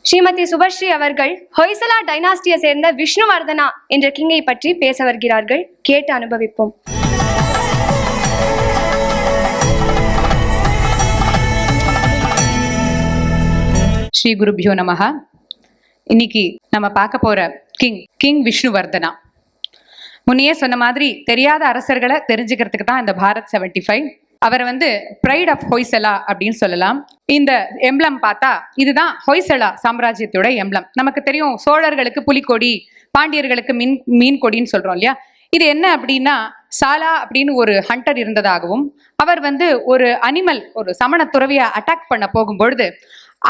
ஸ்ரீமதி சுபஸ்ரீ அவர்கள் ஹொய்சலா டைனாஸ்டியை சேர்ந்த விஷ்ணுவர்தனா என்ற கிங்கை பற்றி பேச வருகிறார்கள். கேட்டு அனுபவிப்போம். ஸ்ரீ குருபியோ நமஹ. இன்னைக்கு நம்ம பார்க்க போற கிங் விஷ்ணுவர்தனா. முன்னையே சொன்ன மாதிரி தெரியாத அரசர்களை தெரிஞ்சுக்கிறதுக்கு தான் இந்த பாரத் 75. அவரை பிரைட் ஆஃப் ஹொய்சலா அப்படின்னு சொல்லலாம். இந்த எம்ப்ளம் பார்த்தா இதுதான் ஹொய்சலா சாம்ராஜ்யத்தோட எம்ப்ளம். நமக்கு தெரியும், சோழர்களுக்கு புலிக்கொடி, பாண்டியர்களுக்கு மீன் கொடின்னு சொல்றோம் இல்லையா. இது என்ன அப்படின்னா, சாலா அப்படின்னு ஒரு ஹண்டர் இருந்ததாகவும், அவர் ஒரு அனிமல், ஒரு சமண துறவியை அட்டாக் பண்ண போகும்பொழுது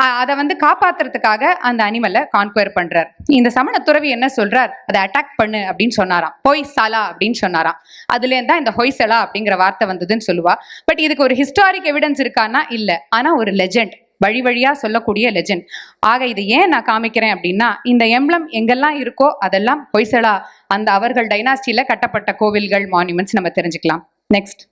அதை காப்பாத்துறதுக்காக அந்த அனிமலை கான்குயர் பண்றார். இந்த சமண துறவி என்ன சொல்றார், அதை அட்டாக் பண்ணு அப்படின்னு சொன்னாராம். ஹொய் சாலா அப்படின்னு சொன்னாராம். அதுல இருந்தா இந்த ஹொய்சலா அப்படிங்கிற வார்த்தை வந்ததுன்னு சொல்லுவா. பட் இதுக்கு ஒரு ஹிஸ்டாரிக் எவிடன்ஸ் இருக்கான்னா இல்ல, ஆனா ஒரு லெஜெண்ட், வழி வழியா சொல்லக்கூடிய லெஜெண்ட். ஆக இது ஏன் நான் காமிக்கிறேன் அப்படின்னா, இந்த எம்ப்ளம் எங்கெல்லாம் இருக்கோ அதெல்லாம் ஹொய்சலா அந்த அவர்கள் டைனாஸ்டியில கட்டப்பட்ட கோவில்கள், மான்யூமெண்ட்ஸ் நம்ம தெரிஞ்சுக்கலாம். நெக்ஸ்ட்,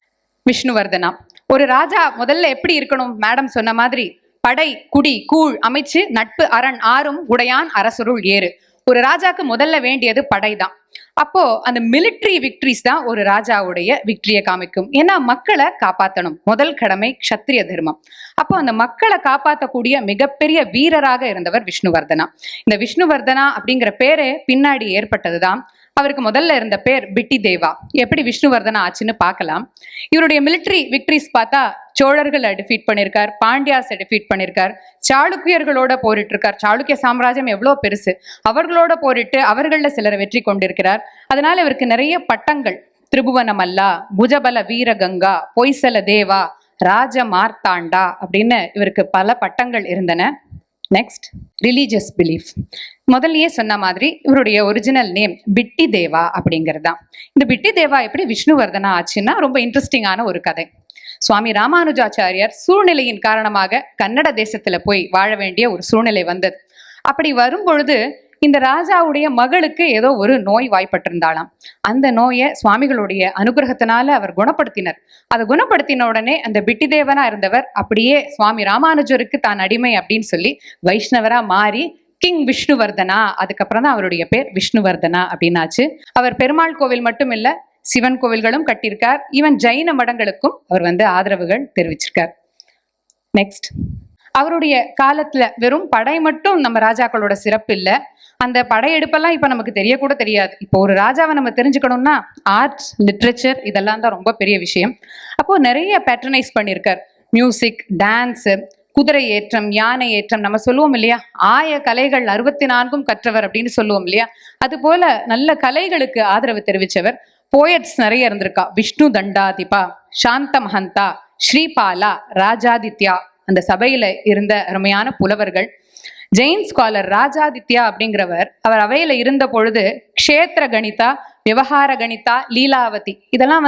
விஷ்ணுவர்தனா. ஒரு ராஜா முதல்ல எப்படி இருக்கணும்? மேடம் சொன்ன மாதிரி படை குடி கூழ் அமைச்சு நட்பு அரண் ஆறும் உடையான் அரசருள் ஏறு. ஒரு ராஜாக்கு முதல்ல வேண்டியது படை தான். அப்போ அந்த மிலிட்ரி விக்டரிஸ் தான் ஒரு ராஜாவுடைய விக்டரியை காமிக்கும். ஏன்னா மக்களை காப்பாற்றணும், முதல் கடமை க்ஷத்ரிய தர்மம். அப்போ அந்த மக்களை காப்பாற்றக்கூடிய மிகப்பெரிய வீரராக இருந்தவர் விஷ்ணுவர்தனா. இந்த விஷ்ணுவர்தனா அப்படிங்கிற பேரே பின்னாடி ஏற்பட்டதுதான். அவருக்கு முதல்ல இருந்த பேர் பிட்டி தேவா. எப்படி விஷ்ணுவர்தனா ஆச்சுன்னு பார்க்கலாம். இவருடைய மிலிட்ரி விக்டரிஸ் பார்த்தா சோழர்களை டிஃபீட் பண்ணியிருக்கார், பாண்டியாஸை டிஃபீட் பண்ணியிருக்கார், சாளுக்கியர்களோட போரிட்டு இருக்கார். சாளுக்கிய சாம்ராஜ்யம் எவ்வளோ பெருசு, அவர்களோட போரிட்டு அவர்களில் சிலரை வெற்றி கொண்டிருக்கிறார். அதனால இவருக்கு நிறைய பட்டங்கள், திரிபுவன மல்லா, புஜபல வீரகங்கா, பொய்சல தேவா, ராஜ மார்த்தாண்டா அப்படின்னு இவருக்கு பல பட்டங்கள் இருந்தன. Next, religious belief. முதல்லயே சொன்ன மாதிரி இவருடைய ஒரிஜினல் நேம் பிட்டி தேவா அப்படிங்கிறது தான். இந்த பிட்டி தேவா எப்படி விஷ்ணுவர்தனா ஆச்சுன்னா ரொம்ப இன்ட்ரெஸ்டிங்கான ஒரு கதை. சுவாமி ராமானுஜாச்சாரியார் சூழ்நிலையின் காரணமாக கன்னட தேசத்துல போய் வாழ வேண்டிய ஒரு சூழ்நிலை வந்தது. அப்படி வரும்பொழுது இந்த ராஜாவுடைய மகளுக்கு ஏதோ ஒரு நோய் வாய்ப்பட்டிருந்தாளாம். அந்த நோயை சுவாமிகளுடைய அனுகிரகத்தினால அவர் குணப்படுத்தினர். அதை குணப்படுத்தின உடனே அந்த பிட்டிதேவனா இருந்தவர் அப்படியே சுவாமி ராமானுஜருக்கு தான் அடிமை அப்படின்னு சொல்லி வைஷ்ணவரா மாறி கிங் விஷ்ணுவர்தனா. அதுக்கப்புறம் தான் அவருடைய பேர் விஷ்ணுவர்தனா அப்படின்னாச்சு. அவர் பெருமாள் கோவில் மட்டும் இல்ல, சிவன் கோவில்களும் கட்டியிருக்கார். ஈவன் ஜைன மடங்களுக்கும் அவர் ஆதரவுகள் தெரிவிச்சிருக்கார். நெக்ஸ்ட், அவருடைய காலத்துல வெறும் படை மட்டும் நம்ம ராஜாக்களோட சிறப்பு இல்லை. அந்த படையெடுப்பெல்லாம் இப்ப நமக்கு தெரியக்கூட தெரியாது. இப்போ ஒரு ராஜாவை நம்ம தெரிஞ்சுக்கணும்னா ஆர்ட்ஸ், லிட்ரேச்சர் இதெல்லாம் தான் ரொம்ப பெரிய விஷயம். அப்போ நிறைய பேட்ரனைஸ் பண்ணியிருக்கார். மியூசிக், டான்ஸ், குதிரை ஏற்றம், யானை ஏற்றம், நம்ம சொல்லுவோம் இல்லையா, ஆய கலைகள் 64 கற்றவர் அப்படின்னு சொல்லுவோம் இல்லையா. அது போல நல்ல கலைகளுக்கு ஆதரவு தெரிவிச்சவர். போயட்ஸ் நிறைய இருந்திருக்கா. விஷ்ணு தண்டாதிபா, சாந்த மஹந்தா, ஸ்ரீபாலா, ராஜாதித்யா, அந்த சபையில இருந்த அருமையான புலவர்கள். ஜெயின் ஸ்காலர் ராஜாதித்யா அப்படிங்கிறவர், அவர் அவையில இருந்த பொழுது க்ஷேத்திர கணிதா, விவகார கணிதா, லீலாவதி இதெல்லாம்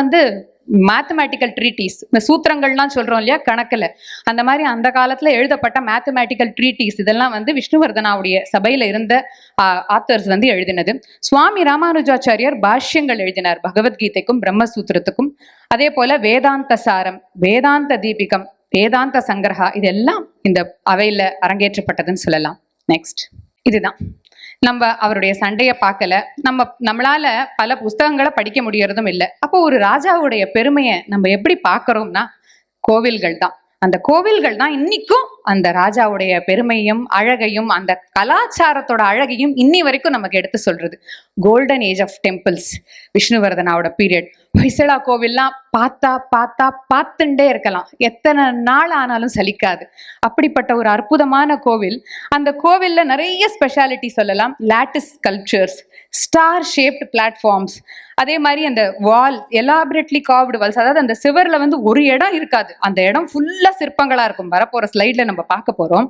மேத்தமேட்டிக்கல் ட்ரீட்டிஸ், இந்த சூத்திரங்கள்லாம் சொல்றோம் இல்லையா கணக்குல, அந்த மாதிரி அந்த காலத்துல எழுதப்பட்ட மேத்தமேட்டிக்கல் ட்ரீட்டிஸ் இதெல்லாம் விஷ்ணுவர்தனாவுடைய சபையில இருந்த ஆத்தர்ஸ் எழுதினது. சுவாமி ராமானுஜாச்சாரியார் பாஷ்யங்கள் எழுதினார் பகவத்கீதைக்கும் பிரம்மசூத்திரத்துக்கும். அதே போல வேதாந்த சாரம், வேதாந்த தீபிகம், வேதாந்த சங்கிரகா இதெல்லாம் இந்த அவையில அரங்கேற்றப்பட்டதுன்னு சொல்லலாம். நெக்ஸ்ட், இதுதான் நம்ம அவருடைய சண்டையை பார்க்கல, நம்மளால பல புஸ்தகங்களை படிக்க முடியறதும் இல்லை. அப்போ ஒரு ராஜாவுடைய பெருமையை நம்ம எப்படி பார்க்கறோம்னா கோவில்கள் தான். அந்த கோவில்கள் தான் இன்னைக்கும் அந்த ராஜாவுடைய பெருமையும் அழகையும் அந்த கலாச்சாரத்தோட அழகையும் இன்னி வரைக்கும் நமக்கு எடுத்து சொல்றது. கோல்டன் ஏஜ் ஆஃப் டெம்பிள்ஸ், விஷ்ணுவர்தனாவோட பீரியட். ஹொய்சலா கோவில்லாம் பார்த்துட்டே இருக்கலாம், எத்தனை நாள் ஆனாலும் சலிக்காது. அப்படிப்பட்ட ஒரு அற்புதமான கோவில். அந்த கோவில்ல நிறைய ஸ்பெஷாலிட்டி சொல்லலாம். Lattice sculptures, star shaped platforms, அதே மாதிரி அந்த வால் எலாபரேட்லி கார்வ்டு வால்ஸ், அதாவது அந்த சிவர்ல ஒரு இடம் இருக்காது, அந்த இடம் ஃபுல்லா சிற்பங்களா இருக்கும். வரப்போற ஸ்லைட்ல நம்ம பார்க்க போறோம்.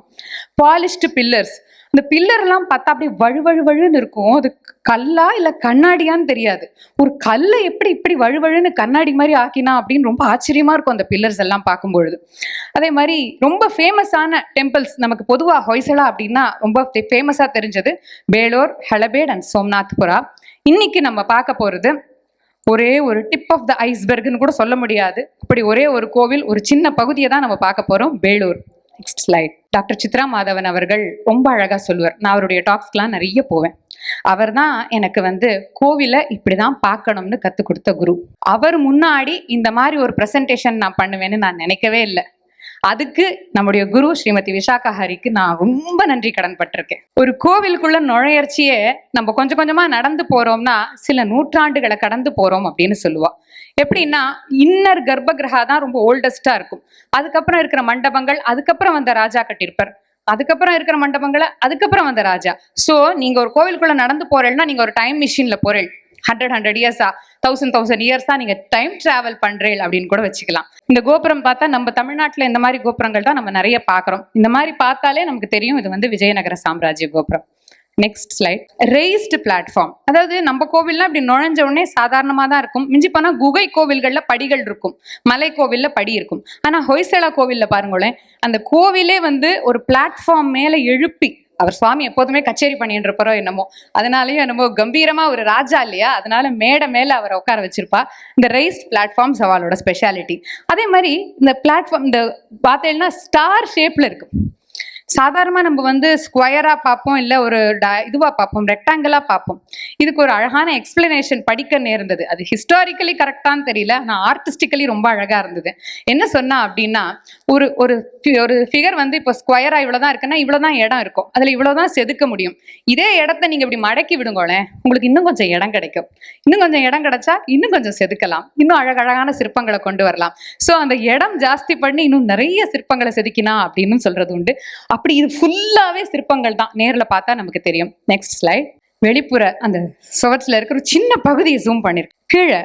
பாலிஷ்டு பில்லர்ஸ், இந்த பில்லர் எல்லாம் பார்த்தா அப்படியே வழுவழுன்னு இருக்கும். அது கல்லா இல்ல கண்ணாடியான்னு தெரியாது. ஒரு கல்லை எப்படி இப்படி வழுவழுன்னு கண்ணாடி மாதிரி ஆக்கினா அப்படின்னு ரொம்ப ஆச்சரியமா இருக்கும் அந்த பில்லர்ஸ் எல்லாம் பார்க்கும்பொழுது. அதே மாதிரி ரொம்ப ஃபேமஸான டெம்பிள்ஸ் நமக்கு பொதுவா ஹொய்சலா அப்படின்னா ரொம்ப ஃபேமஸா தெரிஞ்சது பேலூர், ஹலபேட் அண்ட் சோம்நாத்புரா. இன்னைக்கு நம்ம பார்க்க போறது ஒரே ஒரு டிப் ஆஃப் த ஐஸ்பெர்க்னு கூட சொல்ல முடியாது, அப்படி ஒரே ஒரு கோவில், ஒரு சின்ன பகுதியை தான் நம்ம பார்க்க போறோம், Belur. Next slide. Doctor Chitra Madhavan அவர்கள் ரொம்ப அழகா சொல்லுவார். நான் அவருடைய டாக்ஸ்க்கெலாம் நிறைய போவேன். அவர் தான் எனக்கு வந்து கோவிலை இப்படிதான் பார்க்கணும்னு கற்றுக் கொடுத்த குரு. அவர் முன்னாடி இந்த மாதிரி ஒரு ப்ரெசன்டேஷன் நான் பண்ணுவேன்னு நான் நினைக்கவே இல்லை. அதுக்கு நம்முடைய குரு ஸ்ரீமதி விஷாகா ஹரிக்கு நான் ரொம்ப நன்றி கடன் பட்டிருக்கேன். ஒரு கோவிலுக்குள்ள நுழையர்ச்சியே நம்ம கொஞ்சம் கொஞ்சமா நடந்து போறோம்னா சில நூற்றாண்டுகளை கடந்து போறோம் அப்படின்னு சொல்லுவா. எப்படின்னா இன்னர் கர்ப்ப கிரகா தான் ரொம்ப ஓல்டஸ்டா இருக்கும். அதுக்கப்புறம் இருக்கிற மண்டபங்கள் அதுக்கப்புறம் வந்த ராஜா கட்டியிருப்பார். அதுக்கப்புறம் இருக்கிற மண்டபங்களை அதுக்கப்புறம் வந்த ராஜா. சோ நீங்க ஒரு கோவிலுக்குள்ள நடந்து போறேன்னா நீங்க ஒரு டைம் மிஷின்ல போறேன். 100 இயர்ஸா 1000 இயர்ஸா நீங்க டைம் டிராவல் பண்றேன் அப்படின்னு கூட வச்சுக்கலாம். இந்த கோபுரம் பார்த்தா நம்ம தமிழ்நாட்டுல இந்த மாதிரி கோபுரங்கள் தான் நம்ம நிறைய பாக்குறோம். இந்த மாதிரி பார்த்தாலே நமக்கு தெரியும் இது வந்து விஜயநகர சாம்ராஜ்ய கோபுரம். Next slide. Raised platform. அதாவது நம்ம கோவில்லாம் இப்படி நுழைஞ்ச உடனே சாதாரணமா தான் இருக்கும். மிஞ்சி போனா குகை கோவில்கள்ல படிகள் இருக்கும், மலை கோவில்ல படி இருக்கும். ஆனா ஹொய்சலா கோவில்ல பாருங்களேன், அந்த கோவிலே வந்து ஒரு பிளாட்ஃபார்ம் மேல எழுப்பி, அவர் சுவாமி எப்போதுமே கச்சேரி பண்ணிட்டு இருப்பாரோ என்னமோ, அதனாலயும் என்னமோ கம்பீரமா ஒரு ராஜா இல்லையா, அதனால மேடை மேல அவரை உட்கார வச்சிருப்பா. இந்த ரைஸ்ட் பிளாட்ஃபார்ம்ஸ் அவளோட ஸ்பெஷாலிட்டி. அதே மாதிரி இந்த பிளாட்ஃபார்ம் இந்த பார்த்தீங்கன்னா ஸ்டார் ஷேப்ல இருக்கு. சாதாரணமா நம்ம வந்து ஸ்கொயரா பார்ப்போம், இல்ல ஒரு இதுவா பார்ப்போம், ரெக்டாங்கிளா பார்ப்போம். இதுக்கு ஒரு அழகான எக்ஸ்பிளனேஷன் படிக்க நேர்ந்தது. அது ஹிஸ்டாரிக்கலி கரெக்டான்னு தெரியல, நான் ஆர்டிஸ்டிக்கலி ரொம்ப அழகா இருந்தது. என்ன சொன்னா அப்படின்னா, ஒரு ஒரு ஒரு ஃபிகர் வந்து இப்போ ஸ்கொயரா இவ்வளவுதான் இருக்குன்னா இவ்வளவுதான் இடம் இருக்கும், அதுல இவ்வளவுதான் செதுக்க முடியும். இதே இடத்த நீங்க இப்படி மடக்கி விடுங்களேன், உங்களுக்கு இன்னும் கொஞ்சம் இடம் கிடைக்கும். இன்னும் கொஞ்சம் இடம் கிடைச்சா இன்னும் கொஞ்சம் செதுக்கலாம், இன்னும் அழகழகான சிற்பங்களை கொண்டு வரலாம். சோ அந்த இடம் ஜாஸ்தி பண்ணி இன்னும் நிறைய சிற்பங்களை செதுக்கினா அப்படின்னு சொல்றது உண்டு. அப்படி இது ஃபுல்லாவே சிற்பங்கள் தான், நேர்ல பார்த்தா நமக்கு தெரியும். Next slide. வெளிப்புற அந்த சுவத்துல இருக்கிற ஒரு சின்ன பகுதியை ஜூம் பண்ணிருக்கு. கீழே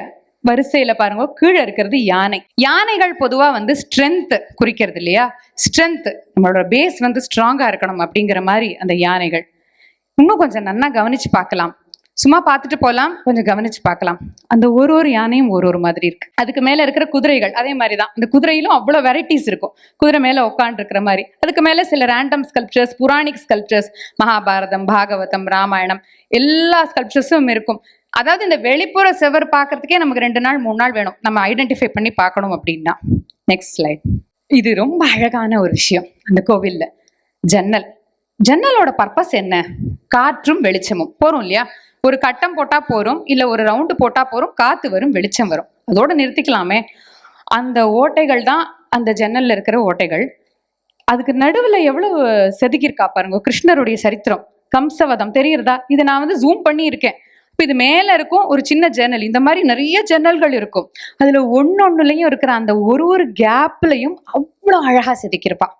வரிசையில பாருங்க, கீழே இருக்கிறது யானை. யானைகள் பொதுவா வந்து ஸ்ட்ரென்த் குறிக்கிறது இல்லையா, ஸ்ட்ரென்த், நம்மளோட பேஸ் வந்து ஸ்ட்ராங்கா இருக்கணும் அப்படிங்கிற மாதிரி அந்த யானைகள். இன்னும் கொஞ்சம் நல்லா கவனிச்சு பார்க்கலாம். சும்மா பார்த்துட்டு போகலாம், கொஞ்சம் கவனிச்சு பார்க்கலாம். அந்த ஒரு ஒரு யானையும் ஒரு ஒரு மாதிரி இருக்கு. அதுக்கு மேல இருக்கிற குதிரைகள் அதே மாதிரி தான். அந்த குதிரையிலும் அவ்வளோ வெரைட்டிஸ் இருக்கும். குதிரை மேல உட்காந்து இருக்கிற மாதிரி, அதுக்கு மேல சில ரேண்டம் ஸ்கல்ப்சர்ஸ், புராணிக் ஸ்கல்ப்சர்ஸ், மகாபாரதம், பாகவதம், ராமாயணம் எல்லா ஸ்கல்ப்சர்ஸும் இருக்கும். அதாவது இந்த வெளிப்புற செவர் பார்க்கறதுக்கே நமக்கு 2 நாள் 3 நாள் வேணும், நம்ம ஐடென்டிஃபை பண்ணி பார்க்கணும் அப்படின்னா. Next slide. இது ரொம்ப அழகான ஒரு விஷயம். அந்த கோவில்ல ஜன்னல், ஜன்னலோட பர்பஸ் என்ன? காற்றும் வெளிச்சமும் போறோம் இல்லையா, ஒரு கட்டம் போட்டா போறோம், இல்ல ஒரு ரவுண்டு போட்டா போறோம், காத்து வரும், வெளிச்சம் வரும், அதோட நிறுத்திக்கலாமே. அந்த ஓட்டைகள் தான் அந்த ஜன்னல்ல இருக்கிற ஓட்டைகள். அதுக்கு நடுவுல எவ்வளவு செதுக்கியிருக்கா பாருங்க. கிருஷ்ணருடைய சரித்திரம், கம்சவதம் தெரியுறதா? இதை நான் வந்து ஜூம் பண்ணி இருக்கேன். இப்போ இது மேல இருக்கும் ஒரு சின்ன ஜன்னல், இந்த மாதிரி நிறைய ஜன்னல்கள் இருக்கும். அதுல ஒன்னொன்னுலயும் இருக்கிற அந்த ஒரு ஒரு கேப்லயும் அவ்வளோ அழகா செதுக்கியிருப்பா.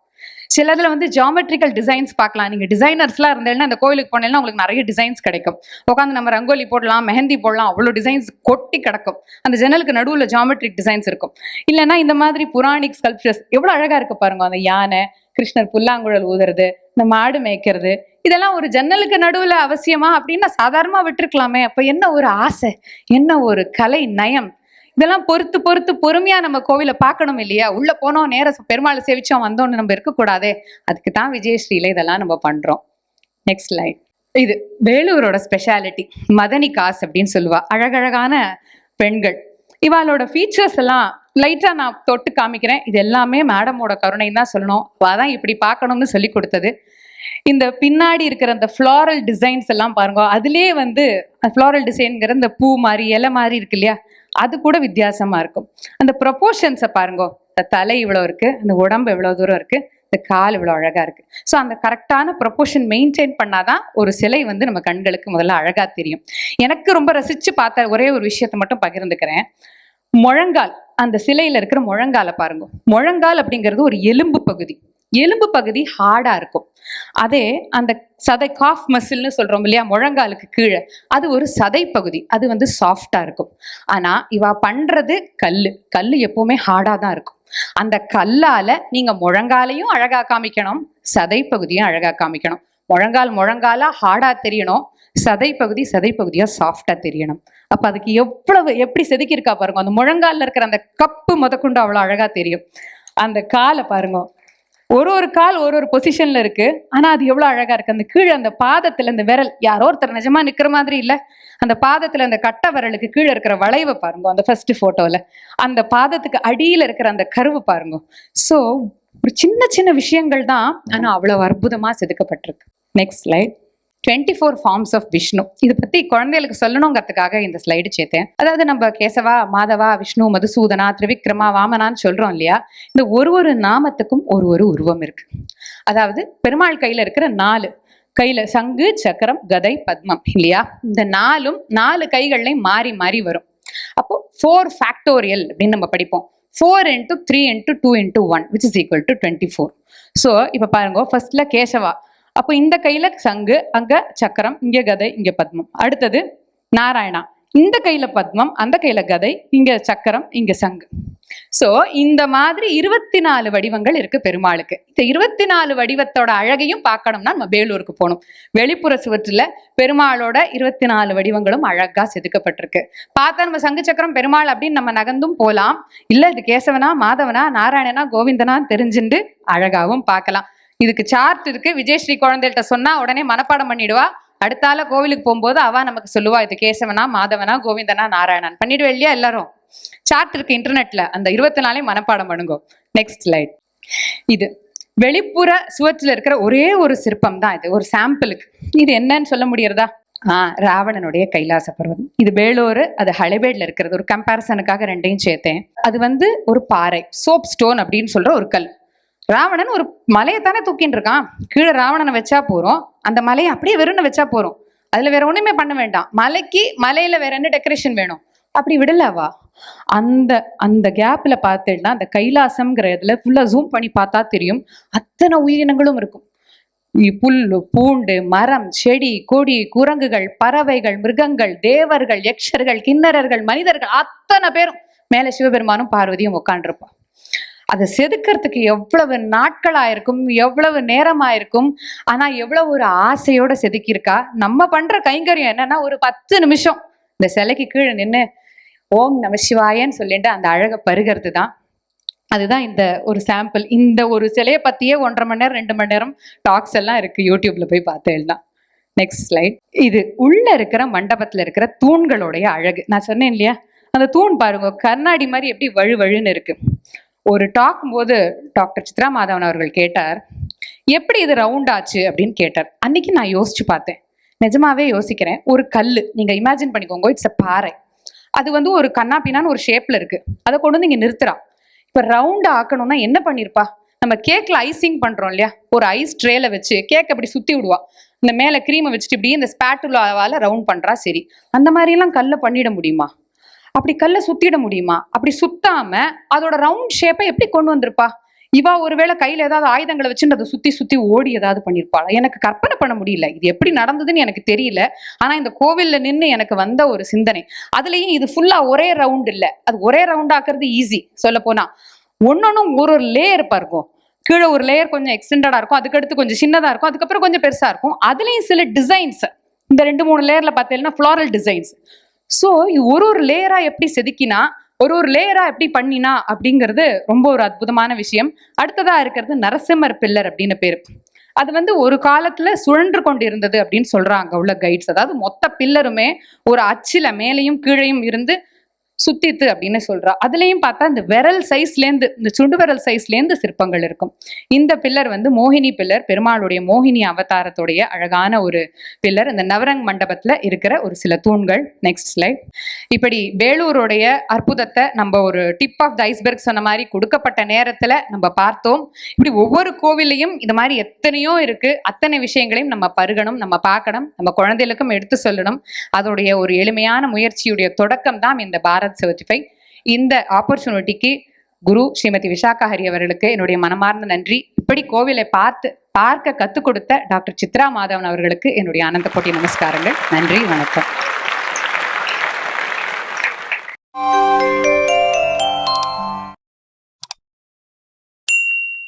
சிலதுல வந்து ஜியாமெட்ரிக்கல் டிசைன்ஸ் பார்க்கலாம். நீங்க டிசைனர்ஸ்லாம் இருந்தேன்னா அந்த கோவிலுக்கு போனேன்னா உங்களுக்கு நிறைய டிசைன்ஸ் கிடைக்கும். உட்காந்து நம்ம ரங்கோலி போடலாம், மெஹந்தி போடலாம், அவ்வளோ டிசைன்ஸ் கொட்டி கிடக்கும். அந்த ஜன்னலுக்கு நடுவில் ஜியாமெட்ரிக் டிசைன்ஸ் இருக்கும். இல்லைன்னா இந்த மாதிரி புராணிக் ஸ்கல்ப்சர்ஸ் எவ்வளோ அழகா இருக்கு பாருங்க. அந்த யானை, கிருஷ்ணர் புல்லாங்குழல் ஊதுறது, இந்த மாடு மேய்க்கிறது, இதெல்லாம் ஒரு ஜன்னலுக்கு நடுவில் அவசியமா அப்படின்னா சாதாரணமா விட்டுருக்கலாமே. அப்ப என்ன ஒரு ஆசை, என்ன ஒரு கலை நயம். இதெல்லாம் பொறுத்து பொறுத்து பொறுமையா நம்ம கோவிலை பார்க்கணும் இல்லையா. உள்ள போனோம், நேர பெருமாளை சேவிச்சோம், வந்தோன்னு நம்ம இருக்கக்கூடாதே. அதுக்கு தான் விஜயஸ்ரீல இதெல்லாம் நம்ம பண்றோம். Next line. இது வேலூரோட ஸ்பெஷாலிட்டி, மதனி காஸ் அப்படின்னு சொல்லுவா. அழகழகான பெண்கள், இவாளோட ஃபீச்சர்ஸ் எல்லாம் லைட்டா நான் தொட்டு காமிக்கிறேன். இது எல்லாமே மேடமோட கருணைன்னு தான் சொல்லணும். அதான் இப்படி பார்க்கணும்னு சொல்லி கொடுத்தது. இந்த பின்னாடி இருக்கிற அந்த ஃப்ளாரல் டிசைன்ஸ் எல்லாம் பாருங்க. அதுலேயே வந்து ஃப்ளாரல் டிசைன்ங்கிற இந்த பூ மாதிரி இலை மாதிரி இருக்கு இல்லையா, அது கூட வித்தியாசமா இருக்கும். அந்த ப்ரொபோர்ஷன்ஸை பாருங்க. இந்த தலை இவ்வளோ இருக்கு, அந்த உடம்பு எவ்வளோ தூரம் இருக்கு, இந்த கால் இவ்வளோ அழகா இருக்கு. ஸோ அந்த கரெக்டான ப்ரொபோர்ஷன் மெயின்டைன் பண்ணாதான் ஒரு சிலை வந்து நம்ம கண்களுக்கு முதல்ல அழகா தெரியும். எனக்கு ரொம்ப ரசிச்சு பார்த்த ஒரே ஒரு விஷயத்த மட்டும் பகிர்ந்துக்கிறேன். முழங்கால், அந்த சிலையில இருக்கிற முழங்காலை பாருங்க. முழங்கால் அப்படிங்கிறது ஒரு எலும்பு பகுதி. எலும்பு பகுதி ஹார்டா இருக்கும். அதே அந்த சதை, காஃப் மசில்னு சொல்றோம் இல்லையா, முழங்காலுக்கு கீழே, அது ஒரு சதை பகுதி, அது வந்து சாஃப்டா இருக்கும். ஆனா இவ பண்றது கல்லு. கல்லு எப்பவுமே ஹார்டா தான் இருக்கும். அந்த கல்லால நீங்க முழங்காலையும் அழகா காமிக்கணும், சதை பகுதியும் அழகா காமிக்கணும். முழங்கால் முழங்காலா ஹார்டா தெரியணும், சதை பகுதியா சாஃப்டா தெரியணும். அப்ப அதுக்கு எவ்வளவு எப்படி செதுக்கியிருக்கா பாருங்க. அந்த முழங்கால்ல இருக்கிற அந்த கப்பு முதற்கொண்டு அவ்வளவு அழகா தெரியும். அந்த காலை பாருங்க, ஒரு ஒரு கால் ஒரு ஒரு பொசிஷன்ல இருக்கு. ஆனா அது எவ்வளவு அழகா இருக்கு. அந்த கீழே அந்த பாதத்துல இந்த விரல், யாரோ ஒருத்தர் நிஜமா நிக்கிற மாதிரி இல்ல, அந்த பாதத்துல அந்த கட்டை விரலுக்கு கீழே இருக்கிற வளைவை பாருங்க. அந்த ஃபர்ஸ்ட் போட்டோல அந்த பாதத்துக்கு அடியில இருக்கிற அந்த கருவு பாருங்க. சோ ஒரு சின்ன சின்ன விஷயங்கள் தான், ஆனா அவ்வளவு அற்புதமா செதுக்கப்பட்டிருக்கு. Next slide. 24 forms of Vishnu. இதை பத்தி குழந்தைகளுக்கு சொல்லணுங்கிறதுக்காக இந்த ஸ்லைடு சேர்த்தேன். அதாவது நம்ம கேசவா, மாதவா, விஷ்ணு, மதுசூதனா, திரிவிக்ரமா, வாமனான்னு சொல்றோம் இல்லையா, இந்த ஒரு நாமத்துக்கும் ஒரு உருவம் இருக்கு. அதாவது பெருமாள் கையில இருக்கிற 4 கையில சங்கு, சக்கரம், கதை, பத்மம் இல்லையா, இந்த 4 கைகள்லையும் மாறி மாறி வரும். அப்போ 4 ஃபேக்டோரியல் அப்படின்னு நம்ம படிப்போம். 4 into 3 into 2 into 1 which is equal to 24. So இப்போ பாருங்க, ஃபர்ஸ்ட்ல கேசவா, அப்போ இந்த கையில சங்கு, அங்க சக்கரம், இங்க கதை, இங்க பத்மம். அடுத்தது நாராயணா, இந்த கையில பத்மம், அந்த கையில கதை, இங்க சக்கரம், இங்க சங்கு. சோ இந்த மாதிரி 24 வடிவங்கள் இருக்கு பெருமாளுக்கு. இந்த 24 வடிவத்தோட அழகையும் பார்க்கணும்னா நம்ம வேலூருக்கு போகணும். வெளிப்புற சுவற்றுல பெருமாளோட 24 வடிவங்களும் அழகா செதுக்கப்பட்டிருக்கு. பார்த்தா நம்ம சங்கு சக்கரம் பெருமாள் அப்படின்னு நம்ம நகர்ந்தும் போலாம், இல்ல இது கேசவனா, மாதவனா, நாராயணனா, கோவிந்தனா தெரிஞ்சுட்டு அழகாவும் பார்க்கலாம். இதுக்கு சார்ட் இருக்கு. விஜயஸ்ரீ குழந்தைகிட்ட சொன்னா உடனே மனப்பாடம் பண்ணிடுவா. அடுத்தால கோவிலுக்கு போகும்போது அவ நமக்கு சொல்லுவா, இது கேசவனா, மாதவனா, கோவிந்தனா, நாராயணன். பண்ணிடுவே இல்லையா எல்லாரும்? சார்ட் இருக்கு இன்டர்நெட்ல, அந்த 24 மனப்பாடம் பண்ணுங்க. Next slide. இது வெளிப்புற சுவற்றில் இருக்கிற ஒரே ஒரு சிற்பம் தான். இது ஒரு சாம்பிளுக்கு. இது என்னன்னு சொல்ல முடியறதா? ராவணனுடைய கைலாச பர்வதம். இது வேலூர், அது ஹளேபேட்ல இருக்கிறது. ஒரு கம்பேரிசனுக்காக ரெண்டையும் சேர்த்தேன். அது ஒரு பாறை, சோப் ஸ்டோன் அப்படின்னு சொல்ற ஒரு கல். ராவணன் ஒரு மலையை தானே தூக்கின்னு இருக்கான். கீழே ராவணனை வச்சா போறோம், அந்த மலையை அப்படியே வெறும்னு வச்சா போறோம், அதுல வேற ஒண்ணுமே பண்ண வேண்டாம். மலையில வேற என்ன டெக்கரேஷன் வேணும்? அப்படி விடலவா. அந்த கேப்ல பார்த்தேன்னா அந்த கைலாசம்ங்கிற இதுல ஃபுல்லா ஜூம் பண்ணி பார்த்தா தெரியும், அத்தனை உயிரினங்களும் இருக்கும். புல்லு, பூண்டு, மரம், செடி, கொடி, குரங்குகள், பறவைகள், மிருகங்கள், தேவர்கள், யக்ஷர்கள், கிண்ணறர்கள், மனிதர்கள், அத்தனை பேரும் மேல சிவபெருமானும் பார்வதியும் உட்காண்டிருப்பா. அதை செதுக்கிறதுக்கு எவ்வளவு நாட்களாயிருக்கும், எவ்வளவு நேரமாயிருக்கும். ஆனா எவ்வளவு ஒரு ஆசையோட செதுக்கியிருக்கா. நம்ம பண்ற கைங்கரியம் என்னன்னா, ஒரு 10 நிமிஷம் இந்த சிலைக்கு கீழே நின்று ஓம் நம சிவாயன்னு சொல்லிட்டு அந்த அழகை பருகிறது தான். அதுதான் இந்த ஒரு சாம்பிள். இந்த ஒரு சிலையை பத்தியே 1.5 மணி நேரம் 2 மணி நேரம் டாக்ஸ் எல்லாம் இருக்கு, யூடியூப்ல போய் பார்த்தேன். Next slide. இது உள்ள இருக்கிற மண்டபத்துல இருக்கிற தூண்களுடைய அழகு. நான் சொன்னேன் இல்லையா, அந்த தூண் பாருங்க, கண்ணாடி மாதிரி எப்படி வழுவழுன்னு இருக்கு. ஒரு டாக் போது டாக்டர் சித்ரா மாதவன் அவர்கள் கேட்டார், எப்படி இது ரவுண்ட் ஆச்சு அப்படின்னு கேட்டார். அன்னைக்கு நான் யோசிச்சு பார்த்தேன், நிஜமாவே யோசிக்கிறேன். ஒரு கல்லு நீங்க இமேஜின் பண்ணிக்கோங்க, இட்ஸ் அ பாறை. அது ஒரு கண்ணாப்பினான்னு ஒரு ஷேப்ல இருக்கு. அதை கொண்டு வந்து இங்க நிறுத்துறா. இப்ப ரவுண்ட் ஆக்கணும்னா என்ன பண்ணிருப்பா? நம்ம கேக்ல ஐசிங் பண்றோம் இல்லையா, ஒரு ஐஸ் ட்ரேல வச்சு கேக் அப்படி சுத்தி விடுவா. இந்த மேல கிரீமை வச்சுட்டு இப்படி இந்த ஸ்பேட்டுலாவால ரவுண்ட் பண்றா. சரி, அந்த மாதிரி எல்லாம் கல்ல பண்ணிட முடியுமா? அப்படி கல்ல சுத்திட முடியுமா? அப்படி சுத்தாம அதோட ரவுண்ட் ஷேப்பை எப்படி கொண்டு வந்திருப்பா? இவா ஒருவேளை கையில ஏதாவது ஆயுதங்களை வச்சுட்டு அதை சுத்தி சுத்தி ஓடி ஏதாவது பண்ணிருப்பாளா? எனக்கு கற்பனை பண்ண முடியல. இது எப்படி நடந்ததுன்னு எனக்கு தெரியல. ஆனா இந்த கோவில்ல நின்று எனக்கு வந்த ஒரு சிந்தனை. அதுலயும் இது ஃபுல்லா ஒரே ரவுண்ட் இல்ல. அது ஒரே ரவுண்ட் ஆக்குறது ஈஸி. சொல்ல போனா ஒன்னொன்னும் ஒரு லேயர் இருக்கும். கீழே ஒரு லேயர் கொஞ்சம் எக்ஸ்டெண்டடா இருக்கும், அதுக்கடுத்து கொஞ்சம் சின்னதா இருக்கும், அதுக்கப்புறம் கொஞ்சம் பெருசா இருக்கும். அதுலயும் சில டிசைன்ஸ், இந்த 2-3 லேயர்ல பார்த்தீங்கன்னா ஃப்ளாரல் டிசைன்ஸ். ஸோ இது ஒரு லேயரா எப்படி செதுக்கினா, ஒரு லேயரா எப்படி பண்ணினா அப்படிங்கிறது ரொம்ப ஒரு அற்புதமான விஷயம். அடுத்ததா இருக்கிறது நரசிம்மர் பில்லர் அப்படின்னு பேரு. அது ஒரு காலத்துல சுழன்று கொண்டு இருந்தது அப்படின்னு சொல்றாங்க உள்ள கைட்ஸ். அதாவது மொத்த பில்லருமே ஒரு அச்சில மேலையும் கீழையும் இருந்து சுத்தித்து அப்படின்னு சொல்றா. அதுலயும் பார்த்தா இந்த விரல் சைஸ்லேருந்து, இந்த சுண்டு விரல் சைஸ்லேருந்து சிற்பங்கள் இருக்கும். இந்த பில்லர் மோகினி பில்லர், பெருமாளுடைய மோகினி அவதாரத்துடைய அழகான ஒரு பில்லர். இந்த நவரங் மண்டபத்துல இருக்கிற ஒரு சில தூண்கள். Next slide. இப்படி வேலூருடைய அற்புதத்தை நம்ம ஒரு டிப் ஆஃப் த ஐஸ்பெர்க் சொன்ன மாதிரி கொடுக்கப்பட்ட நேரத்துல நம்ம பார்த்தோம். இப்படி ஒவ்வொரு கோவிலையும் இந்த மாதிரி எத்தனையோ இருக்கு. அத்தனை விஷயங்களையும் நம்ம பருகணும், நம்ம பார்க்கணும், நம்ம குழந்தைகளுக்கும் எடுத்து சொல்லணும். அதோடைய ஒரு எளிமையான முயற்சியுடைய தொடக்கம் தான் இந்த பாரத் சர்டிஃபை. இந்த ஆப்பர்ச்சுனிட்டிக்கு குரு ஸ்ரீமதி விஷாகா ஹரி அவர்களுக்கு என்னுடைய மனமார்ந்த நன்றி. இப்படி கோவிலை பார்க்க கத்துக் கொடுத்த டாக்டர் சித்ரா மாதவன் அவர்களுக்கு என்னுடைய அனந்த கோட்டி நமஸ்காரங்கள். நன்றி, வணக்கம்.